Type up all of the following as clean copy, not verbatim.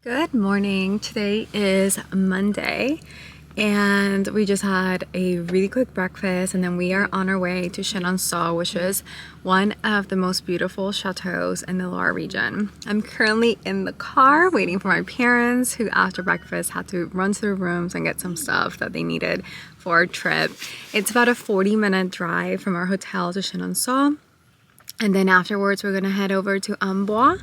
Good morning. Today is Monday and we just had a really quick breakfast and then we are on our way to Chenonceau, which is one of the most beautiful chateaus in the Loire region. I'm currently in the car waiting for my parents who after breakfast had to run to their rooms and get some stuff that they needed for our trip. It's about a 40-minute drive from our hotel to Chenonceau. And then afterwards, we're gonna head over to Amboise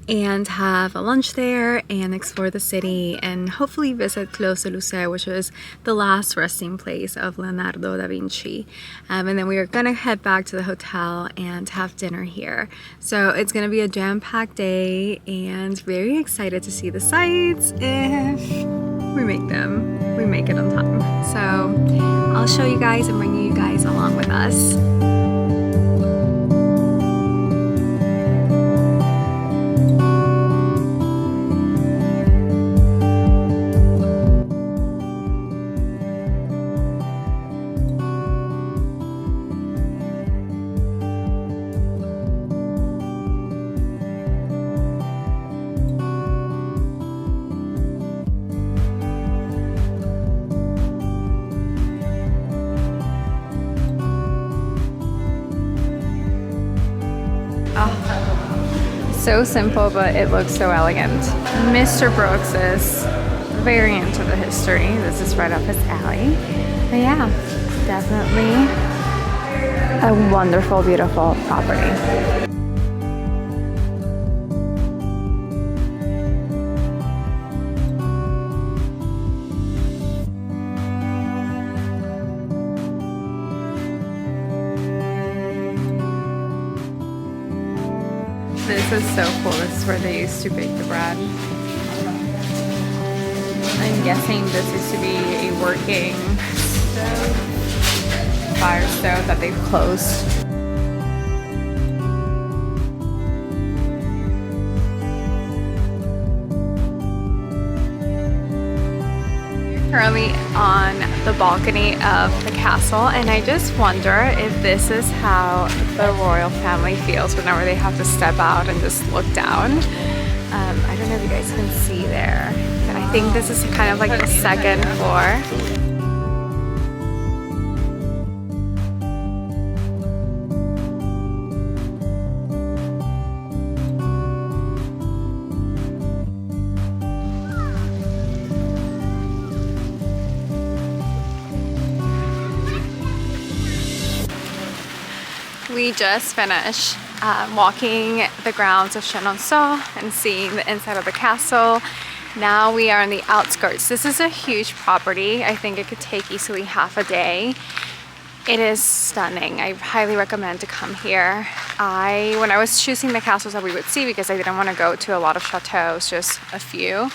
and have a lunch there and explore the city and hopefully visit Clos Luce, which is the last resting place of Leonardo da Vinci. And then we are gonna head back to the hotel and have dinner here. So it's gonna be a jam-packed day and very excited to see the sights if we make it on time. So I'll show you guys and bring you guys along with us. So simple, but it looks so elegant. Mr. Brooks is very into the history. This is right up his alley. But yeah, definitely a wonderful, beautiful property. This is so cool. This is where they used to bake the bread. I'm guessing this used to be a working stove, fire stove that they've closed. Currently on the balcony of the castle, and I just wonder if this is how the royal family feels whenever they have to step out and just look down. I don't know if you guys can see there, but I think this is kind of like the second floor. We just finished walking the grounds of Chenonceau and seeing the inside of the castle. Now we are on the outskirts. This is a huge property. I think it could take easily half a day. It is stunning. I highly recommend to come here. When I was choosing the castles that we would see, because I didn't want to go to a lot of chateaus, just a few,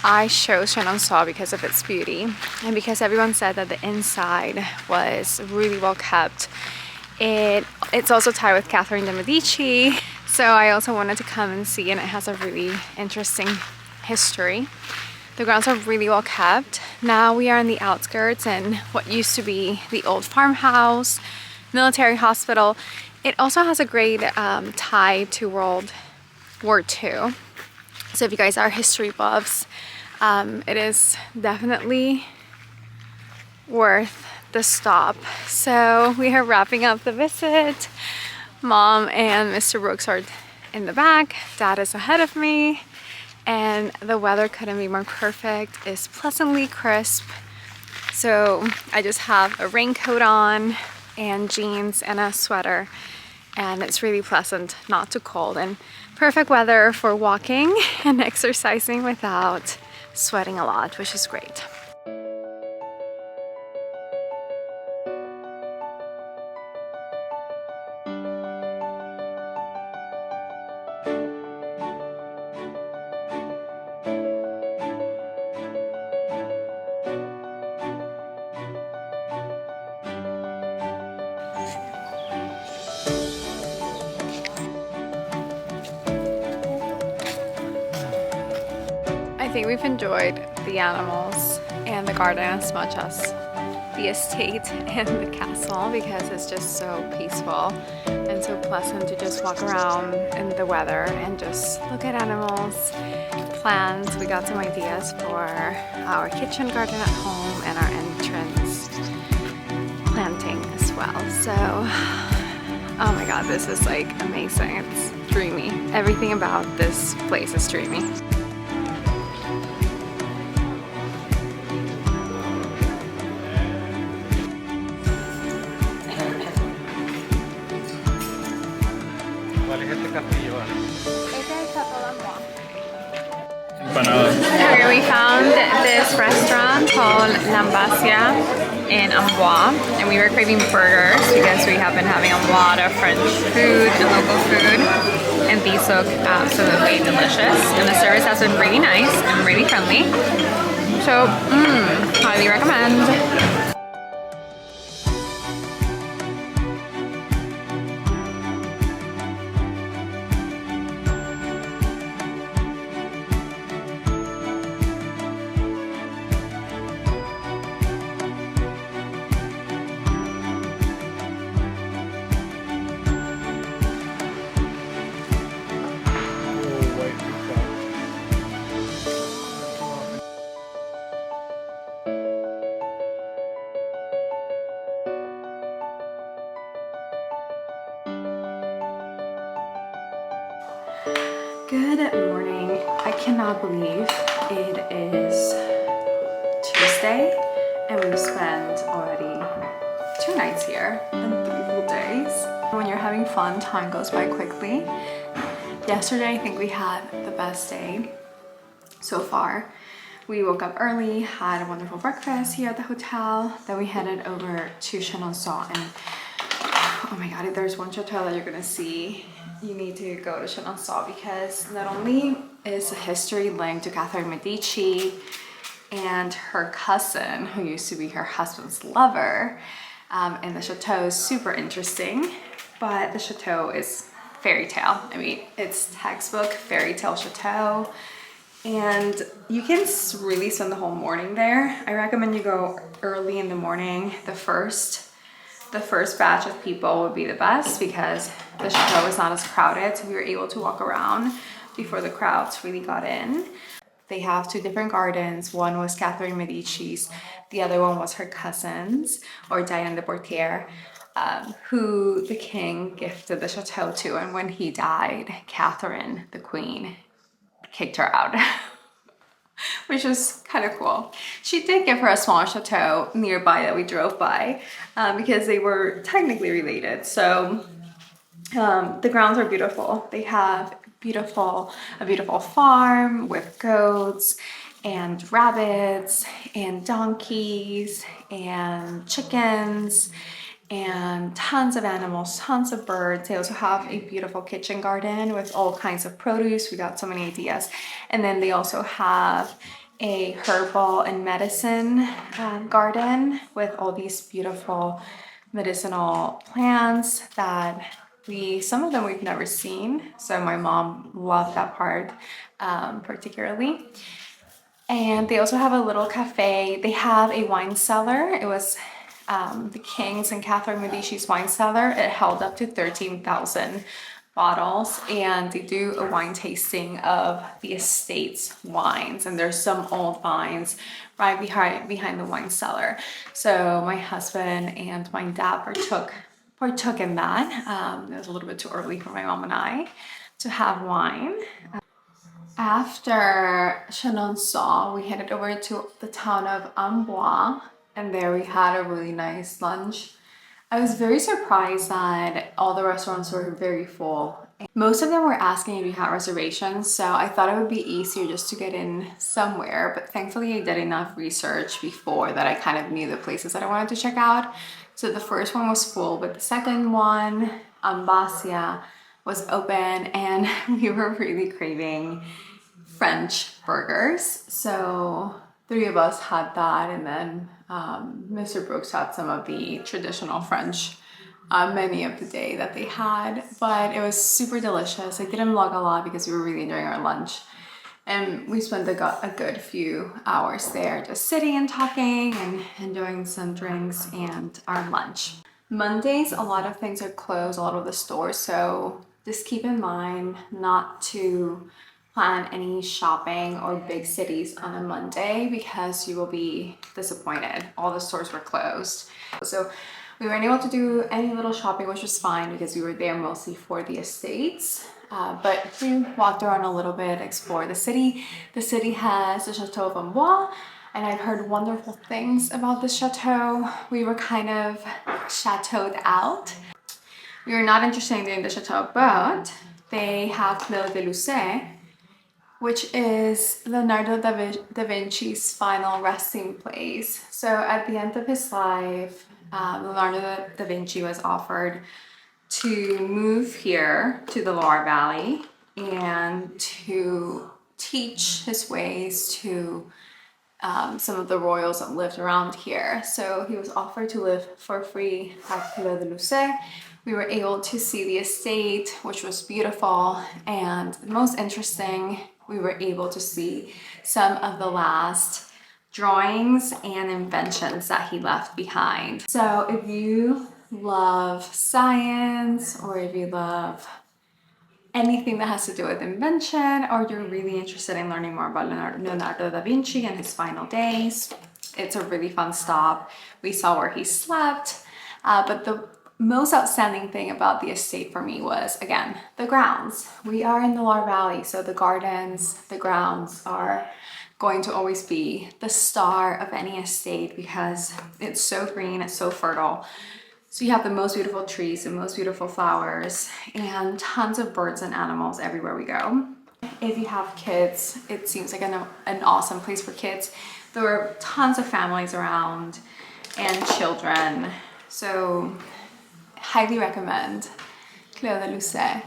I chose Chenonceau because of its beauty and because everyone said that the inside was really well kept. It's also tied with Catherine de Medici, so I also wanted to come and see, and it has a really interesting history. The grounds are really well kept. Now we are in the outskirts and what used to be the old farmhouse, military hospital. It also has a great tie to World War II. So if you guys are history buffs, it is definitely worth the stop. So we are wrapping up the visit. Mom and Mr. Brooks are in the back. Dad is ahead of me. And the weather couldn't be more perfect. It's pleasantly crisp. So I just have a raincoat on and jeans and a sweater. And it's really pleasant, not too cold. And perfect weather for walking and exercising without sweating a lot, which is great. I think we've enjoyed the animals and the garden as much as the estate and the castle because it's just so peaceful and so pleasant to just walk around in the weather and just look at animals, plans. We got some ideas for our kitchen garden at home and our entrance planting as well. So, oh my god, this is like amazing. It's dreamy. Everything about this place is dreamy. Here we found this restaurant called L'Ambasia in Amboise, and we were craving burgers because we have been having a lot of French food and local food, and these look absolutely delicious, and the service has been really nice and really friendly, so highly recommend. Good morning. I cannot believe it is Tuesday and we've spent already 2 nights here and 3 full days. When you're having fun, time goes by quickly. Yesterday, I think we had the best day so far. We woke up early, had a wonderful breakfast here at the hotel. Then we headed over to Chenonceau, and oh my god, if there's one chateau that you're gonna see, you need to go to Chenonceau, because not only is the history linked to Catherine Medici and her cousin, who used to be her husband's lover, and the chateau is super interesting, but the chateau is fairy tale. I mean, it's textbook fairy tale chateau, and you can really spend the whole morning there. I recommend you go early in the morning. The first batch of people would be the best because the chateau is not as crowded, so we were able to walk around before the crowds really got in. They have 2 different gardens. One was Catherine Medici's, the other one was her cousin's, or Diane de Poitiers, who the king gifted the chateau to, and when he died, Catherine, the queen, kicked her out. Which was kind of cool. She did give her a small chateau nearby that we drove by, because they were technically related. So the grounds are beautiful. They have a beautiful farm with goats and rabbits and donkeys and chickens and tons of animals, tons of birds. They also have a beautiful kitchen garden with all kinds of produce. We got so many ideas. And then they also have a herbal and medicine garden with all these beautiful medicinal plants that some of them we've never seen. So my mom loved that part particularly. And they also have a little cafe. They have a wine cellar. It was the King's and Catherine Medici's wine cellar. It held up to 13,000 bottles, and they do a wine tasting of the estate's wines, and there's some old vines right behind the wine cellar. So my husband and my dad partook in that. It was a little bit too early for my mom and I to have wine. After Chenonceau, we headed over to the town of Amboise, and there we had a really nice lunch. I was very surprised that all the restaurants were very full. Most of them were asking if you had reservations, so I thought it would be easier just to get in somewhere, but thankfully I did enough research before that I kind of knew the places that I wanted to check out. So the first one was full, but the second one, Ambasia, was open, and we were really craving French burgers. So 3 of us had that, and then Mr. Brooks had some of the traditional French menu of the day that they had, but it was super delicious. I didn't vlog a lot because we were really enjoying our lunch, and we spent a good few hours there just sitting and talking and enjoying some drinks and our lunch. Mondays, a lot of things are closed, a lot of the stores, so just keep in mind not to plan any shopping or big cities on a Monday because you will be disappointed. All the stores were closed. So we weren't able to do any little shopping, which was fine because we were there mostly for the estates. But we walked around a little bit, explored the city. The city has the Chateau of Amboise, and I've heard wonderful things about this chateau. We were kind of chateaued out. We were not interested in doing the chateau, but they have Clos Luce, which is Leonardo da Vinci's final resting place. So at the end of his life, Leonardo da Vinci was offered to move here to the Loire Valley and to teach his ways to some of the royals that lived around here. So he was offered to live for free at Clos Luce. We were able to see the estate, which was beautiful, and most interesting, we were able to see some of the last drawings and inventions that he left behind. So if you love science, or if you love anything that has to do with invention, or you're really interested in learning more about Leonardo da Vinci and his final days, it's a really fun stop. We saw where he slept, but the most outstanding thing about the estate for me was, again, the grounds. We are in the Loire Valley, so the gardens, the grounds are going to always be the star of any estate because it's so green, it's so fertile. So you have the most beautiful trees, the most beautiful flowers, and tons of birds and animals everywhere we go. If you have kids, it seems like an awesome place for kids. There were tons of families around and children. So highly recommend Clos Luce.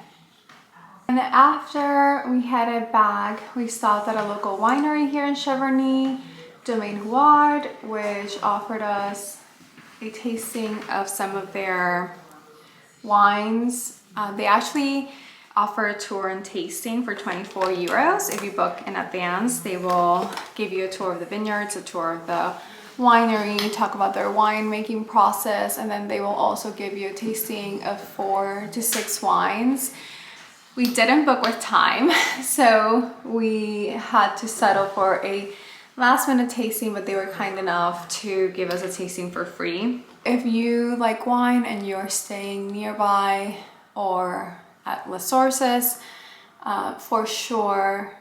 And after we headed back, we stopped at a local winery here in Cheverny, Domaine Huet, which offered us a tasting of some of their wines. They actually offer a tour and tasting for 24 euros. If you book in advance, they will give you a tour of the vineyards, a tour of the winery, talk about their winemaking process, and then they will also give you a tasting of 4 to 6 wines. We didn't book with time, so we had to settle for a last minute tasting, but they were kind enough to give us a tasting for free. If you like wine and you're staying nearby or at Les Sources, for sure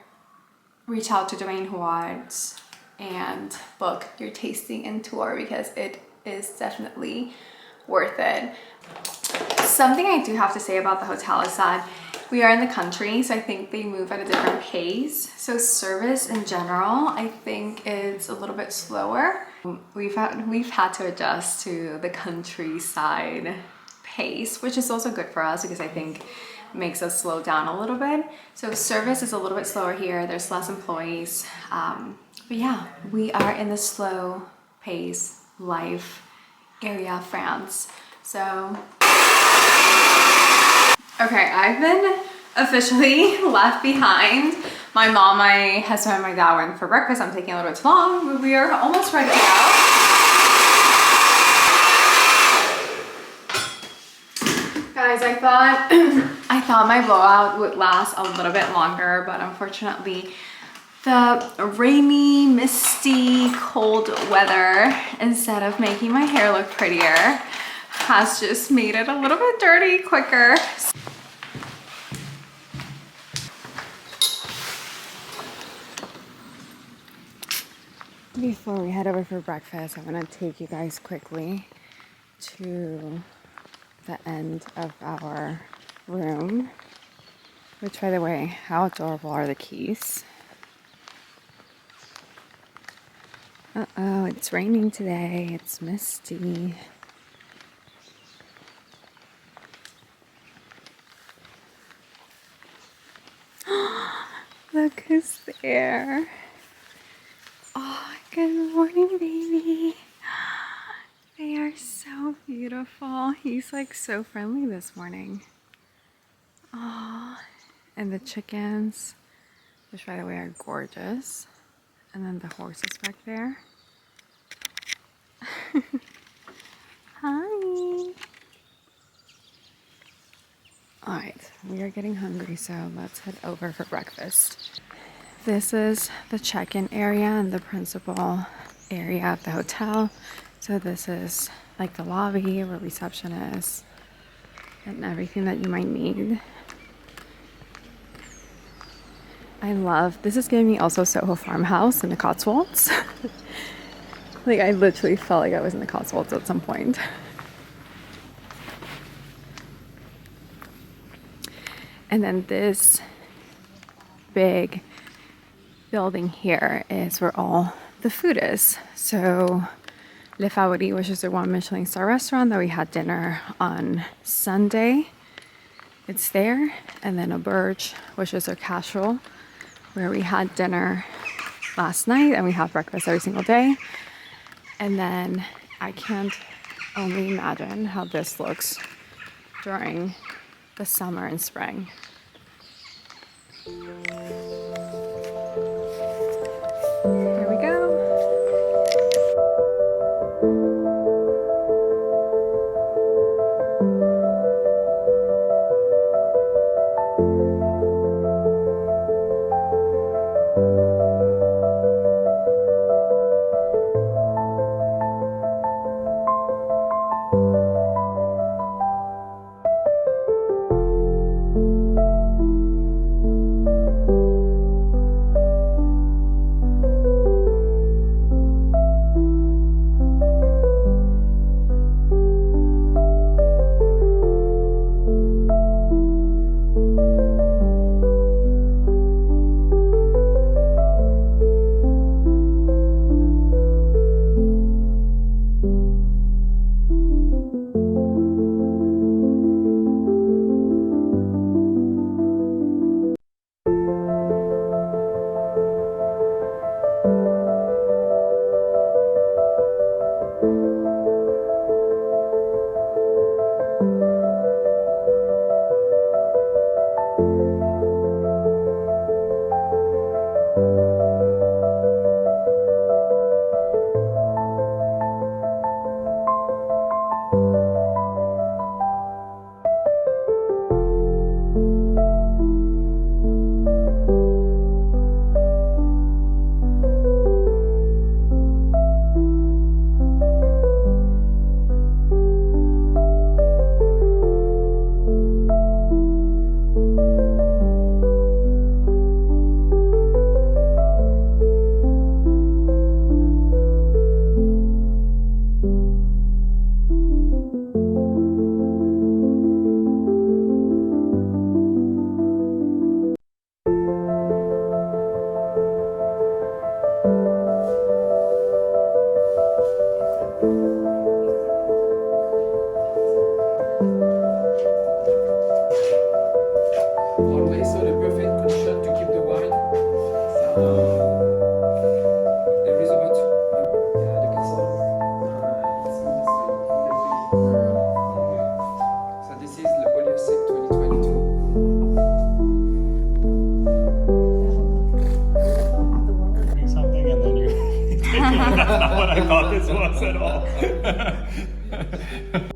reach out to Domaine Huet and book your tasting and tour because it is definitely worth it. Something I do have to say about the hotel is that we are in the country, so I think they move at a different pace. So service in general, I think is a little bit slower. We've had to adjust to the countryside pace, which is also good for us because I think makes us slow down a little bit. So service is a little bit slower here. There's less employees. But yeah, we are in the slow pace life area of France. So, okay, I've been officially left behind. My mom, my husband, and my dad went for breakfast. I'm taking a little bit too long, but we are almost ready to go. Guys, I thought my blowout would last a little bit longer, but unfortunately the rainy, misty, cold weather, instead of making my hair look prettier, has just made it a little bit dirty quicker. Before we head over for breakfast, I'm gonna take you guys quickly to the end of our room, which, by the way, how adorable are the keys? Uh-oh, it's raining today. It's misty. Look who's there. Oh, good morning, baby. They are so beautiful. He's like so friendly this morning. Oh, and the chickens, which by the way are gorgeous. And then the horses back there. Hi. All right, we are getting hungry, so let's head over for breakfast. This is the check-in area and the principal area of the hotel. So this is like the lobby where reception is and everything that you might need. I love, this is giving me also Soho farmhouse in the Cotswolds. Like I literally felt like I was in the Cotswolds at some point. And then this big building here is where all the food is. So Le Favori, which is the one Michelin star restaurant that we had dinner on Sunday, it's there. And then Auberge, which is our casual, where we had dinner last night and we have breakfast every single day. And then I can't only imagine how this looks during the summer and spring. Here we go. That's not what I thought this was at all.